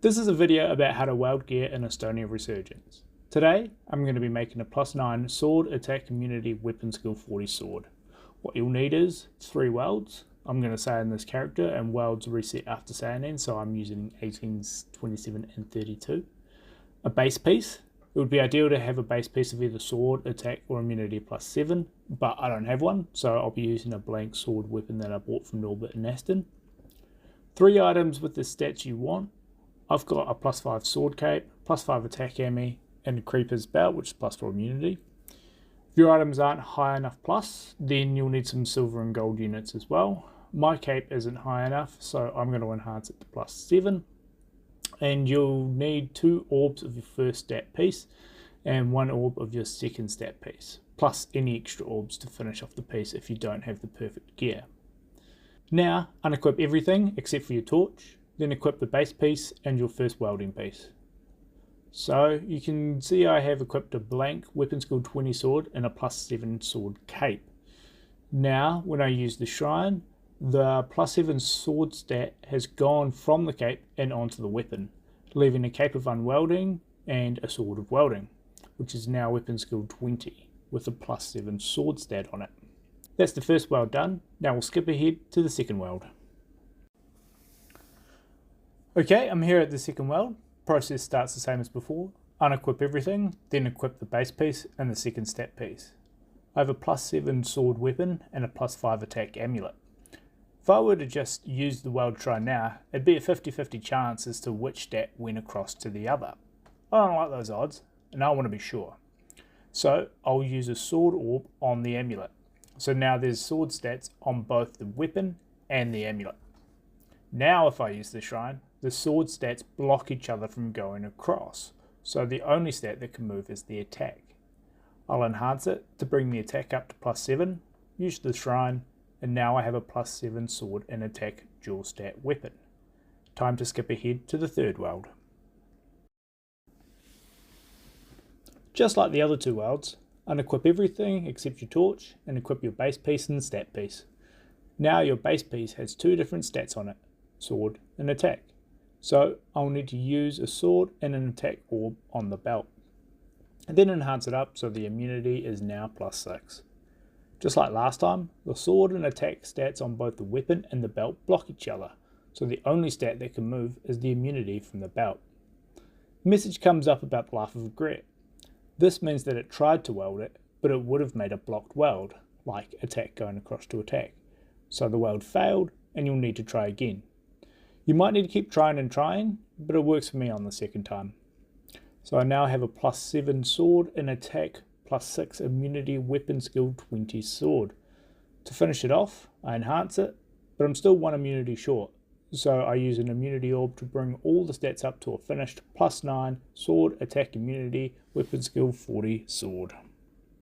This is a video about how to weld gear in Astonia Resurgence. Today, I'm going to be making a +9 sword attack immunity weapon skill 40 sword. What you'll need is 3 welds. I'm going to say in this character, and welds reset after SAI, so I'm using 18s, 27 and 32. A base piece. It would be ideal to have a base piece of either sword, attack or immunity +7, but I don't have one, so I'll be using a blank sword weapon that I bought from Norbert and Aston. 3 items with the stats you want. I've got a +5 sword cape, +5 attack ammo, and a creeper's belt, which is +4 immunity. If your items aren't high enough plus, then you'll need some silver and gold units as well. My cape isn't high enough, so I'm going to enhance it to +7. And you'll need 2 orbs of your first stat piece and 1 orb of your second stat piece, plus any extra orbs to finish off the piece if you don't have the perfect gear. Now, unequip everything except for your torch, then equip the base piece and your first welding piece. So you can see I have equipped a blank weapon skill 20 sword and a +7 sword cape. Now, when I use the shrine, the +7 sword stat has gone from the cape and onto the weapon, leaving a cape of unwelding and a sword of welding, which is now weapon skill 20 with a +7 sword stat on it. That's the first weld done. Now we'll skip ahead to the second weld. Okay, I'm here at the second weld. Process starts the same as before. Unequip everything, then equip the base piece and the second stat piece. I have a +7 sword weapon and a +5 attack amulet. If I were to just use the weld shrine now, it'd be a 50-50 chance as to which stat went across to the other. I don't like those odds, and I want to be sure. So I'll use a sword orb on the amulet. So now there's sword stats on both the weapon and the amulet. Now if I use the shrine, the sword stats block each other from going across, so the only stat that can move is the attack. I'll enhance it to bring the attack up to +7, use the shrine, and now I have a +7 sword and attack dual stat weapon. Time to skip ahead to the third weld. Just like the other 2 welds, unequip everything except your torch and equip your base piece and stat piece. Now your base piece has 2 different stats on it, sword and attack. So I'll need to use a sword and an attack orb on the belt. And then enhance it up so the immunity is now +6. Just like last time, the sword and attack stats on both the weapon and the belt block each other, so the only stat that can move is the immunity from the belt. A message comes up about laugh of regret. This means that it tried to weld it, but it would have made a blocked weld, like attack going across to attack. So the weld failed, and you'll need to try again. You might need to keep trying and trying, but it works for me on the second time. So I now have a +7 sword and attack +6 immunity weapon skill 20 sword. To finish it off, I enhance it, but I'm still 1 immunity short. So I use an immunity orb to bring all the stats up to a finished +9 sword attack immunity weapon skill 40 sword.